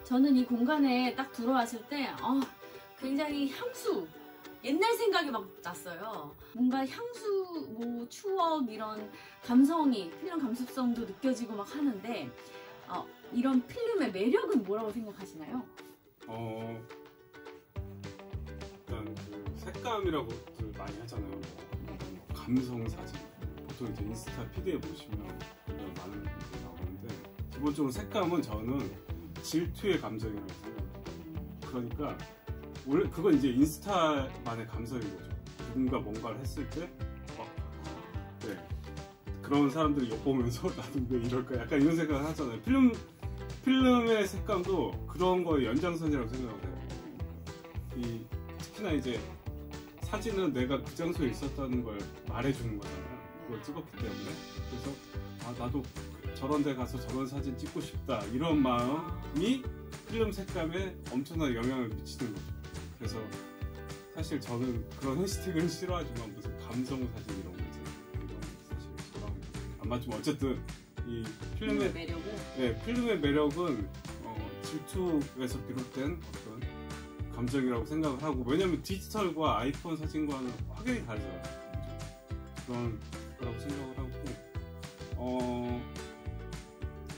저는 이 공간에 딱 들어왔을 때 굉장히 향수, 옛날 생각이 막 났어요. 뭔가 향수, 뭐 추억, 이런 감성이, 필름 감수성도 느껴지고 막 하는데 이런 필름의 매력은 뭐라고 생각하시나요? 일단 그 색감이라고들 많이 하잖아요. 뭐 감성 사진. 보통 이제 인스타 피드에 보시면 많은 분들이 나오는데, 기본적으로 색감은 저는 질투의 감정이라고 생각해요. 그러니까 원래 그건 이제 인스타만의 감성인 거죠. 누군가 뭔가를 했을 때 그런 사람들이 엿보면서 나도 왜 이럴까, 약간 이런 생각을 하잖아요. 필름의 색감도 그런 거의 연장선이라고 생각을 해요. 특히나 이제 사진은 내가 그 장소에 있었다는 걸 말해주는 거잖아요. 그걸 찍었기 때문에. 그래서 나도 저런 데 가서 저런 사진 찍고 싶다, 이런 마음이 필름 색감에 엄청난 영향을 미치는 거죠. 그래서 사실 저는 그런 해시태그는 싫어하지만 무슨 감성 사진 이런 거 있잖아요. 이런 거 사실 좋아합니다. 안 맞지만 어쨌든 이 필름의 매력은? 네, 필름의 매력은 질투에서 비롯된 어떤 감정이라고 생각을 하고, 왜냐면 디지털과 아이폰 사진과는 확연히 다르잖아요. 그런 거라고 생각을 하고,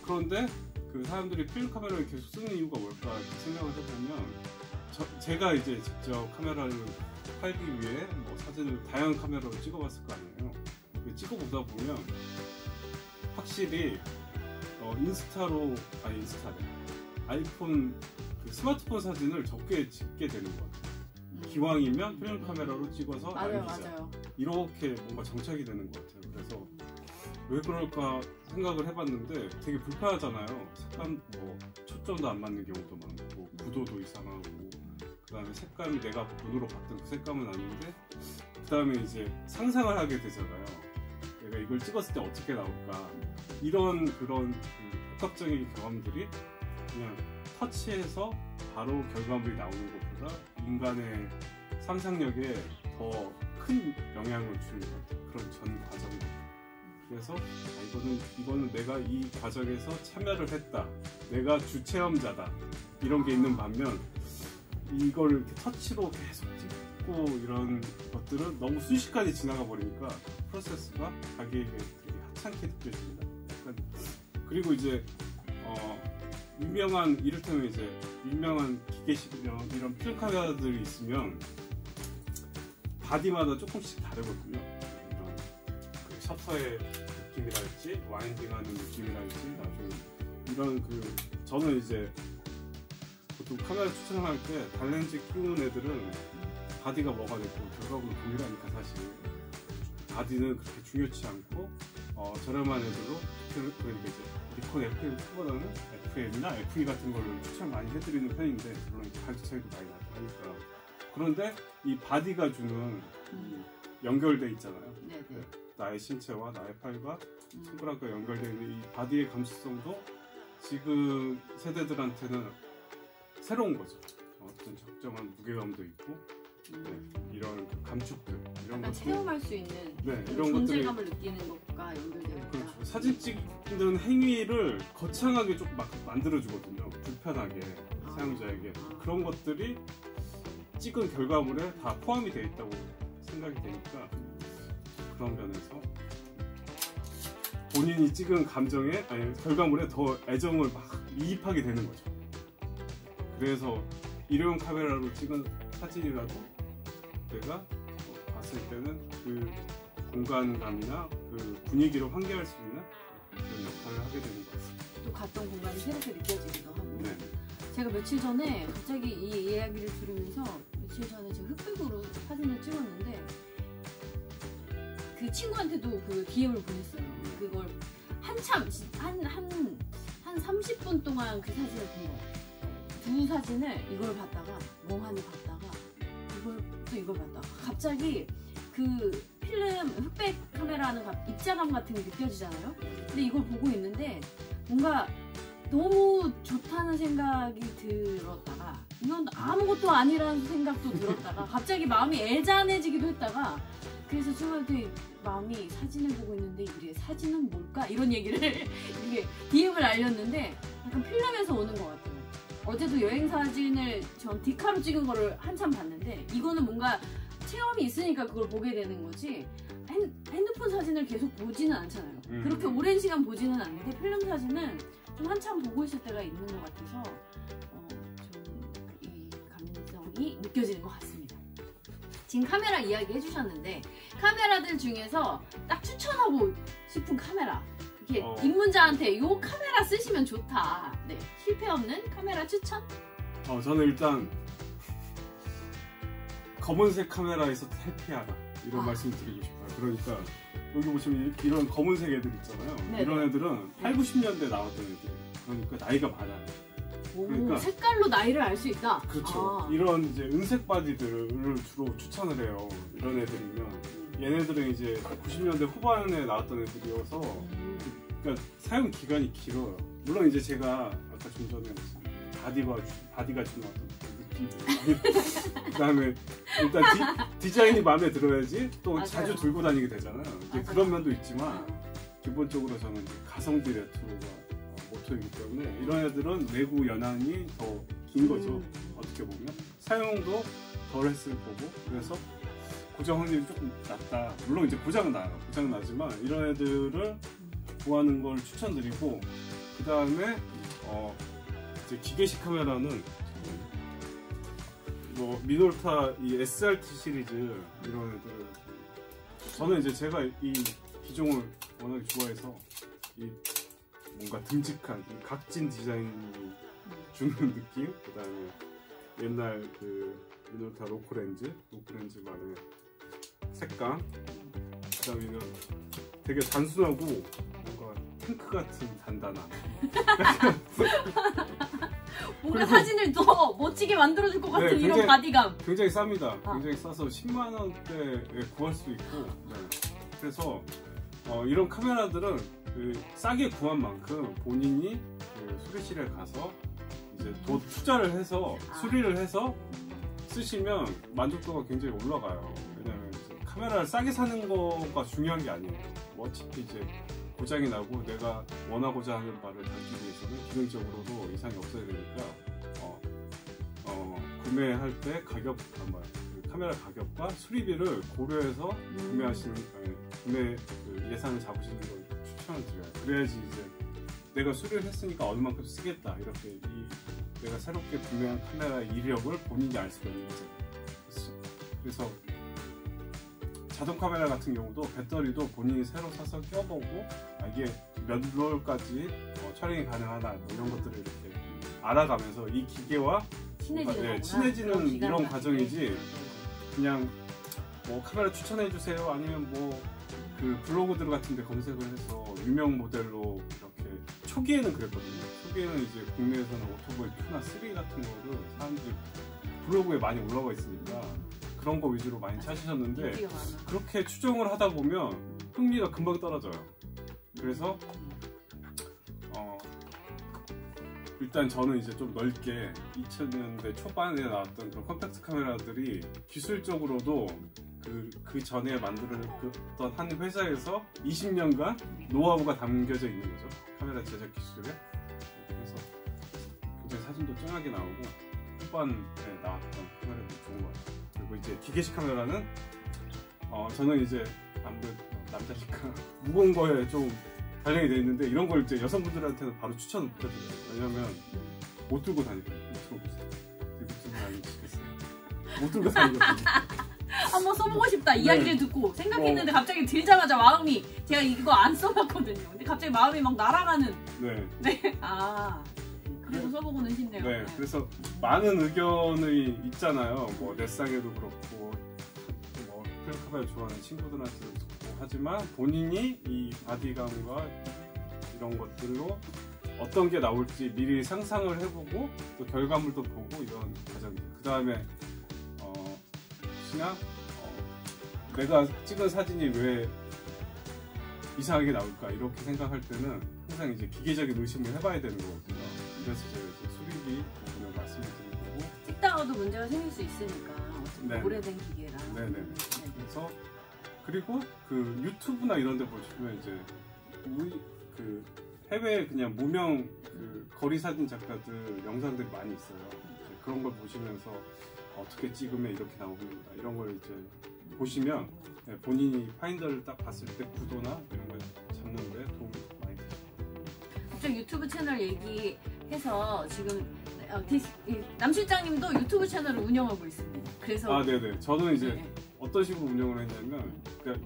그런데 그 사람들이 필름 카메라를 계속 쓰는 이유가 뭘까 생각을 해보면, 제가 이제 직접 카메라를 팔기 위해 뭐 사진을 다양한 카메라로 찍어봤을 거 아니에요. 찍어보다 보면 확실히 아이폰 그 스마트폰 사진을 적게 찍게 되는 것 같아요. 기왕이면 필름 카메라로 찍어서 남기자. 이렇게 뭔가 정착이 되는 것 같아요. 그래서 왜 그럴까 생각을 해봤는데 되게 불편하잖아요. 색감 뭐 초점도 안 맞는 경우도 많고, 구도도 이상하고, 그 다음에 색감이 내가 눈으로 봤던 그 색감은 아닌데, 그 다음에 이제 상상을 하게 되잖아요. 내가 이걸 찍었을 때 어떻게 나올까, 이런 그런 복합적인 경험들이 그냥 터치해서 바로 결과물이 나오는 것보다 인간의 상상력에 더 큰 영향을 주는 것 같아요. 그런 전 과정이. 그래서 이거는 내가 이 과정에서 참여를 했다, 내가 주체험자다, 이런 게 있는 반면, 이걸 이렇게 터치로 계속 찍고 이런 것들은 너무 순식간에 지나가 버리니까 프로세스가 자기에게 되게 하찮게 느껴집니다. 약간. 그리고 이제 이를테면 이제 유명한 기계식이나 이런 필름 카메라들이 있으면 바디마다 조금씩 다르거든요. 이런 그 셔터의 느낌이랄지, 와인딩하는 느낌이랄지, 나중에 이런 저는 이제 보통 카메라 추천할 때 단렌즈 끼우는 애들은 바디가 뭐가 됐고 결과물은 동일하니까 사실 바디는 그렇게 중요치 않고, 저렴한 애들로, 그러니까 이제 니콘 FM2보다는 FM이나 FE 같은 걸로 추천 많이 해드리는 편인데, 물론 가격 차이도 많이 나니까. 그런데 이 바디가 주는 연결돼 있잖아요. 네, 나의 신체와 나의 팔과 손가락과 연결되어 있는 이 바디의 감수성도 지금 세대들한테는 새로운 거죠. 어떤 적정한 무게감도 있고, 이런 그 감촉들, 이런 것들, 체험할 수 있는 이런 존재감을 느끼는 것과 연결되어 있다. 그렇죠. 사진 찍는 행위를 거창하게 좀 막 만들어주거든요. 불편하게 사용자에게. 그런 것들이 찍은 결과물에 다 포함이 되어 있다고 생각이 되니까, 그런 면에서 본인이 찍은 결과물에 더 애정을 막 이입하게 되는 거죠. 그래서 일회용 카메라로 찍은 사진이라도 내가 봤을 때는 그 공간감이나 그 분위기를 환기할 수 있는 그런 역할을 하게 되는 것 같습니다. 또 갔던 공간이 새롭게 느껴지기도 하고. 제가 며칠 전에 갑자기 이 이야기를 들으면서, 며칠 전에 제가 흑백으로 사진을 찍었는데 그 친구한테도 그 DM을 보냈어요. 그걸 한참 한 30분 동안 그 사진을 본 거예요. 두 사진을 이걸 봤다가 멍하니 봤다가 이걸 봤다가 갑자기 그 필름 흑백 카메라는 입자감 같은 게 느껴지잖아요. 근데 이걸 보고 있는데 뭔가 너무 좋다는 생각이 들었다가, 이건 아무것도 아니라는 생각도 들었다가, 갑자기 마음이 애잔해지기도 했다가, 그래서 친구한테 마음이 사진을 보고 있는데 우리의 사진은 뭘까? 이런 얘기를 이게 DM을 알렸는데, 약간 필름에서 오는 것 같아요. 어제도 여행 사진을 전 디카로 찍은 거를 한참 봤는데 이거는 뭔가 체험이 있으니까 그걸 보게 되는 거지 핸드폰 사진을 계속 보지는 않잖아요. 그렇게 오랜 시간 보지는 않는데 필름 사진은 좀 한참 보고 있을 때가 있는 것 같아서 좀 이 감성이 느껴지는 것 같습니다. 지금 카메라 이야기 해주셨는데 카메라들 중에서 딱 추천하고 싶은 카메라 이렇게 입문자한테 요 카메라 쓰시면 좋다. 네, 실패 없는 카메라 추천? 저는 일단 검은색 카메라에서 탈피하라 이런 말씀 드리고 싶어요. 그러니까 여기 보시면 이런 검은색 애들 있잖아요. 네네. 이런 애들은 8, 90년대 나왔던 애들. 그러니까 나이가 많아요. 그러니까 색깔로 나이를 알 수 있다. 그렇죠. 이런 이제 은색 바디들을 주로 추천을 해요. 이런 애들이면 얘네들은 이제 90년대 후반에 나왔던 애들이어서 그러니까 사용 기간이 길어요. 물론 이제 제가 아까 좀 전에 바디가 좀 나왔던 느낌. 그다음에 일단 디자인이 마음에 들어야지 또 맞아요. 자주 들고 다니게 되잖아요. 이제 그런 면도 있지만 기본적으로 저는 이제 가성비 레트로가 모토이기 때문에 이런 애들은 내구 연한이 더 긴 거죠. 어떻게 보면 사용도 덜 했을 거고 그래서 고장 확률이 조금 낮다. 물론 이제 고장은 나요. 고장은 나지만 이런 애들을 구하는 걸 추천드리고 그 다음에 이제 기계식 카메라는 뭐 미놀타 이 SRT 시리즈 이런 애들 저는 이제 제가 이 기종을 워낙에 좋아해서 이 뭔가 듬직한 이 각진 디자인이 주는 느낌 그 다음에 옛날 그 미놀타 로크렌즈만의 색감 그 다음에 이건 되게 단순하고 뭔가 탱크 같은 단단함 뭔가 사진을 더 멋지게 만들어줄 것 같은 굉장히, 이런 바디감 굉장히 쌉니다. 굉장히 싸서 10만원대에 구할 수 있고 네. 그래서 이런 카메라들은 그 싸게 구한 만큼 본인이 그 수리실에 가서 이제 더 투자를 해서 수리를 해서 쓰시면 만족도가 굉장히 올라가요. 왜냐면 이제 카메라를 싸게 사는 거가 중요한 게 아니에요. 어차피 이제 고장이 나고 내가 원하고자 하는 바를 담기 위해서는 기능적으로도 이상이 없어야 되니까 구매할 때 가격 그 카메라 가격과 수리비를 고려해서 구매하시는 구매 그 예산을 잡으시는 걸 추천을 드려요. 그래야지 이제 내가 수리를 했으니까 얼마만큼 쓰겠다 이렇게 내가 새롭게 구매한 카메라의 이력을 본인이 알 수가 있는 거죠. 그래서 자동 카메라 같은 경우도 배터리도 본인이 새로 사서 껴보고 이게 몇 롤까지 촬영이 가능하다 뭐 이런 것들을 이렇게 알아가면서 이 기계와 친해지는 이런 과정이지 그냥 뭐 카메라 추천해주세요 아니면 뭐 그 블로그들 같은 데 검색을 해서 유명 모델로 이렇게 초기에는 그랬거든요. 초기에는 이제 국내에서는 오토보이 2나 3 같은 거를 사람들이 블로그에 많이 올라와 있으니까 그런 거 위주로 많이 찾으셨는데 그렇게 추종을 하다 보면 흥미가 금방 떨어져요. 그래서 일단 저는 이제 좀 넓게 2000년대 초반에 나왔던 그런 컴팩트 카메라들이 기술적으로도 그 전에 만들었던 한 회사에서 20년간 노하우가 담겨져 있는 거죠. 카메라 제작 기술에. 그래서 굉장히 사진도 쨍하게 나오고 후반에 나왔던 카메라도 좋은 것 같아요. 그리고 이제 기계식 카메라는 저는 이제 아무래도 남자니까 무거운 거에 좀 단련이 돼 있는데 이런 걸 이제 여성분들한테는 바로 추천을 못해드려요. 왜냐면 못 들고 다니거든요. 못 들고 다니시겠어요? 못 들고 다니거든요. 한번 써보고 싶다 이야기를 듣고 생각했는데 갑자기 들자마자 마음이 제가 이거 안 써봤거든요. 근데 갑자기 마음이 막 날아가는. 네. 그래도 써보고는 싶네요. 네. 그래서 많은 의견이 있잖아요. 뭐 넷상에도 그렇고 뭐 필름 카메라 좋아하는 친구들한테도 듣고 하지만 본인이 이 바디감과 이런 것들로 어떤 게 나올지 미리 상상을 해보고 또 결과물도 보고 이런 과정들. 그 다음에 그냥 내가 찍은 사진이 왜 이상하게 나올까 이렇게 생각할 때는 항상 이제 기계적인 의심을 해봐야 되는 거거든요. 그래서 제가 이제 수리비 부분을 말씀을 드린 거고 찍다가도 문제가 생길 수 있으니까 오래된 기계라. 네네. 그래서 그리고 그 유튜브나 이런 데 보시면 이제 그 해외 그냥 무명 그 거리 사진 작가들 영상들이 많이 있어요. 그런 걸 보시면서 어떻게 찍으면 이렇게 나오는구나 이런 걸 이제 보시면 본인이 파인더를 딱 봤을 때 구도나 이런 걸 잡는데 도움이 많이 돼요. 갑자기 유튜브 채널 얘기해서 지금 남 실장님도 유튜브 채널을 운영하고 있습니다. 그래서 네네. 저는 이제 네. 어떤 식으로 운영을 했냐면 그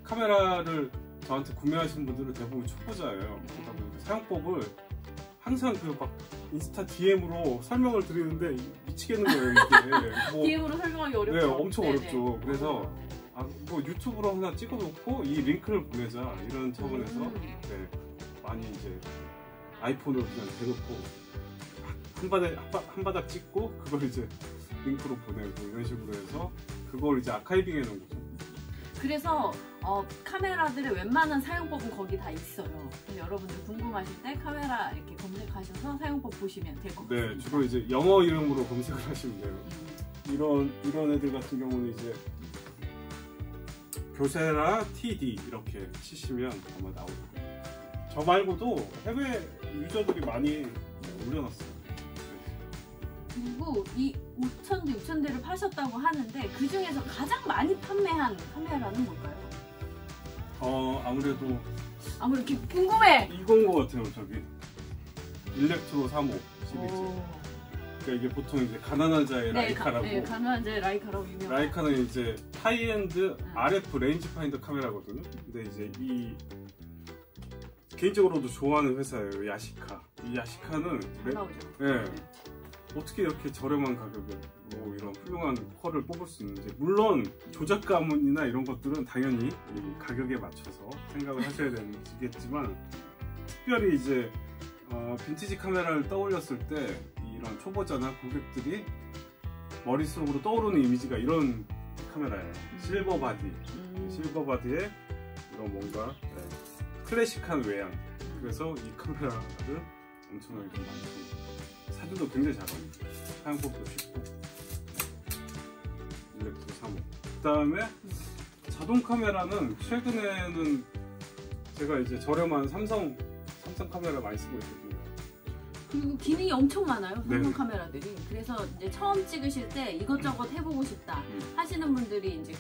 카메라를 저한테 구매하신 분들은 대부분 초보자예요. 그러다 보니까 사용법을 항상 그 막 인스타 DM으로 설명을 드리는데 미치겠는 거예요 이게. 뭐, DM으로 설명하기 어렵죠. 네, 엄청 네네. 어렵죠. 그래서 뭐 유튜브로 하나 찍어놓고 이 링크를 보내자 이런 차원에서 네, 많이 이제 아이폰으로 그냥 대놓고 한 바닥 찍고 그걸 이제 링크로 보내고 이런 식으로 해서 그걸 이제 아카이빙 해놓은 거죠. 그래서 카메라들의 웬만한 사용법은 거기 다 있어요. 그래서 여러분들 궁금하실 때 카메라 이렇게 검색하셔서 사용법 보시면 될 것 같습니다. 네, 주로 이제 영어 이름으로 검색을 하시면 돼요. 이런 애들 같은 경우는 이제 교세라 TD 이렇게 치시면 아마 나올 거예요. 저 말고도 해외 유저들이 많이 올려놨어요. 그리고 이 5,000대, 6,000대를 파셨다고 하는데 그 중에서 가장 많이 판매한 카메라는 뭘까요? 아무래도 이렇게 궁금해! 이건 것 같아요. 저기 일렉트로 35 시리즈. 그러니까 이게 보통 이제 가난한 자의 라이카라고. 네, 가난한 자의 라이카라고 유명한. 라이카는 이제 하이엔드 RF 레인지 파인더 카메라거든요. 근데 이제 개인적으로도 좋아하는 회사예요. 야시카. 이 야시카는 네. 어떻게 이렇게 저렴한 가격에 뭐 이런 훌륭한 퀄을 뽑을 수 있는지. 물론 조작 가문이나 이런 것들은 당연히 이 가격에 맞춰서 생각을 하셔야 되겠지만 특별히 이제 빈티지 카메라를 떠올렸을 때 이런 초보자나 고객들이 머릿속으로 떠오르는 이미지가 이런 카메라예요. 실버 바디. 실버 바디에 이런 뭔가 클래식한 외양. 그래서 이 카메라를 엄청나게 좀 많고 사진도 굉장히 잘 나옵니다. 사용법도 쉽고. 일렉트로 35. 그 다음에 자동 카메라는 최근에는 제가 이제 저렴한 삼성 카메라 많이 쓰고 있거든요. 그리고 기능이 엄청 많아요. 삼성 네. 카메라들이. 그래서 이제 처음 찍으실 때 이것저것 해보고 싶다 하시는 분들이 이제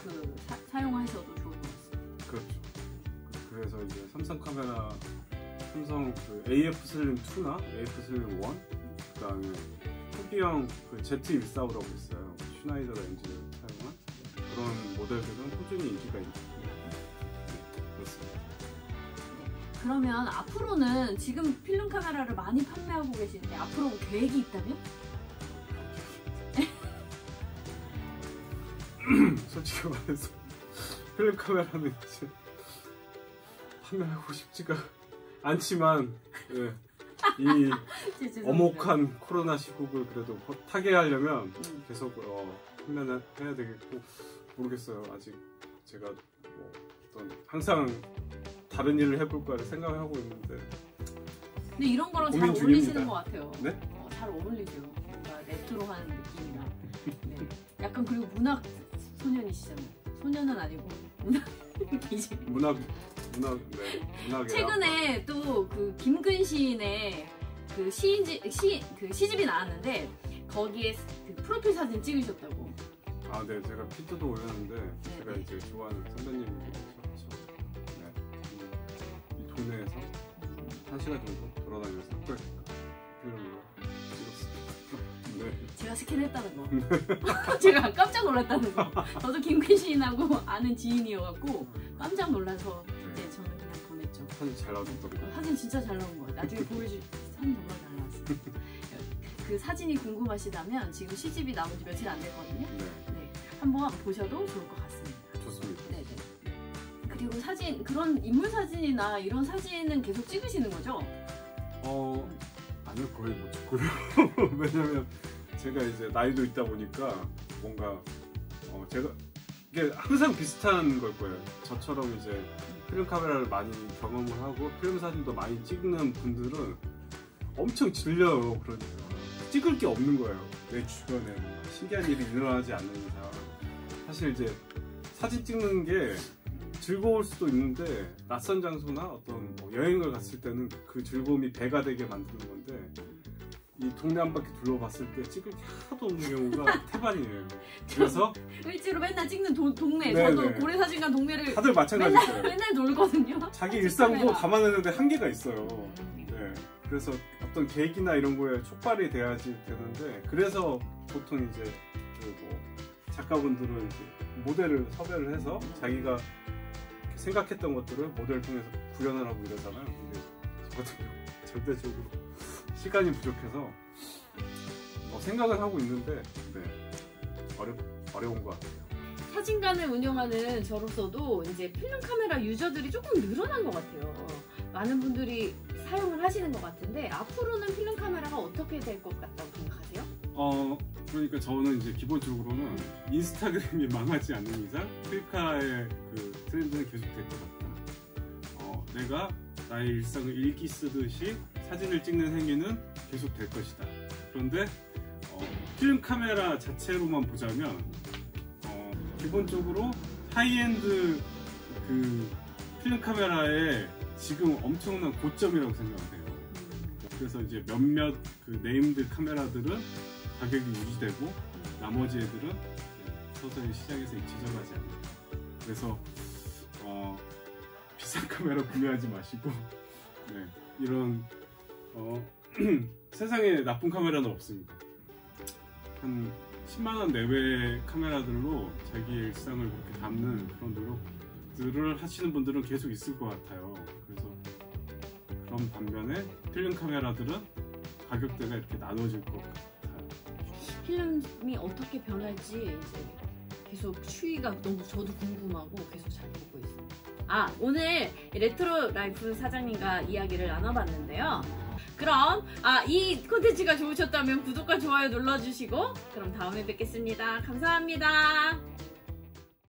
사용하셔도 좋을 것 같습니다. 그렇죠. 그래서 이제 삼성 카메라, 삼성 AF 슬림 2나 AF 슬림 1, 그 다음에 후기형 Z145라고 있어요. 슈나이더 렌즈를 사용한 그런 모델들은 꾸준히 인기가 있는. 그렇습니다. 그러면 앞으로는 지금 필름 카메라를 많이 판매하고 계시는데 앞으로 계획이 있다면? 솔직히 말해서 필름 카메라는 이제 판매하고 싶지가 않지만 이 엄혹한 코로나 시국을 그래도 타개하려면 계속 판매는 해야 되겠고 모르겠어요. 아직 제가 뭐 어떤 항상 다른 일을 해볼까 생각을 하고 있는데 근데 이런 거랑 잘 어울리시는 것 같아요. 네? 잘 어울리죠. 뭔가 레트로한 느낌이나 약간 그리고 문학 소년이시잖아요. 소년은 아니고 문학. 최근에 또 그 김근시인의 그 시집이 나왔는데 거기에 그 프로필 사진 찍으셨다고. 네, 제가 피드도 올렸는데 제가 이제 좋아하는 선배님이셔서 이 동네에서 1시간 정도 돌아다니면서 필름으로 찍었습니다. 제가 스캔했다는 거. 제가 깜짝 놀랐다는 거. 저도 김근시인하고 아는 지인이어갖고 깜짝 놀라서 이제 저는 그냥 보냈죠. 사진 잘 나왔더라고요. 사진 진짜 잘 나온 거예요. 나중에 보여줄 사진 정말 잘 나왔어요. 그 사진이 궁금하시다면 지금 시집이 나온 지 며칠 안 됐거든요. 네. 한번 보셔도 좋을 것 같습니다. 좋습니다. 네네. 그리고 사진, 그런 인물 사진이나 이런 사진은 계속 찍으시는 거죠? 아니요, 거의 못 찍고요. 왜냐면 제가 이제 나이도 있다 보니까 뭔가 제가 이게 항상 비슷한 걸 거예요. 저처럼 이제 필름 카메라를 많이 경험을 하고 필름 사진도 많이 찍는 분들은 엄청 질려요. 그러니까 찍을 게 없는 거예요. 내 주변에 신기한 일이 일어나지 않는 이상. 사실 이제 사진 찍는 게 즐거울 수도 있는데 낯선 장소나 어떤 뭐 여행을 갔을 때는 그 즐거움이 배가 되게 만드는 건데 이 동네 한 바퀴 둘러봤을 때 찍을 게 하나도 없는 경우가 태반이에요. 그래서 일지로 맨날 찍는 동네, 네네. 저도 고래사진관 동네를 다들 마찬가지예요. 맨날 놀거든요. 자기 일상도 담아내는데 한계가 있어요. 네. 그래서 어떤 계기나 이런 거에 촉발이 돼야지 되는데, 그래서 보통 이제 그 뭐 작가분들은 이렇게 모델을 섭외를 해서 자기가 생각했던 것들을 모델을 통해서 구현을 하고 이러잖아요. 근데 저 같은 경우 절대적으로 시간이 부족해서 생각은 하고 있는데 어려운 것 같아요. 사진관을 운영하는 저로서도 이제 필름 카메라 유저들이 조금 늘어난 것 같아요. 많은 분들이 사용을 하시는 것 같은데 앞으로는 필름 카메라가 어떻게 될 것 같다고 생각하세요? 그러니까 저는 이제 기본적으로는 인스타그램이 망하지 않는 이상 필카의 그 트렌드는 계속 될 것 같다. 내가 나의 일상을 일기 쓰듯이 사진을 찍는 행위는 계속 될 것이다. 그런데 필름 카메라 자체로만 보자면 기본적으로 하이엔드 그 필름 카메라의 지금 엄청난 고점이라고 생각해요. 그래서 이제 몇몇 그 네임드 카메라들은 가격이 유지되고 나머지 애들은 서서히 시장에서 잊혀져가지 않을까. 그래서 비싼 카메라 구매하지 마시고 이런 세상에 나쁜 카메라는 없습니다. 한 10만원 내외의 카메라들로 자기의 일상을 그렇게 담는 그런 노력들을 하시는 분들은 계속 있을 것 같아요. 그래서 그런 반면에 필름 카메라들은 가격대가 이렇게 나눠질 것 같아요. 필름이 어떻게 변할지 이제 계속 추이가 너무 저도 궁금하고 계속 잘 보고 있습니다. 오늘 레트로 라이프 사장님과 이야기를 나눠봤는데요. 그럼 이 콘텐츠가 좋으셨다면 구독과 좋아요 눌러주시고 그럼 다음에 뵙겠습니다. 감사합니다.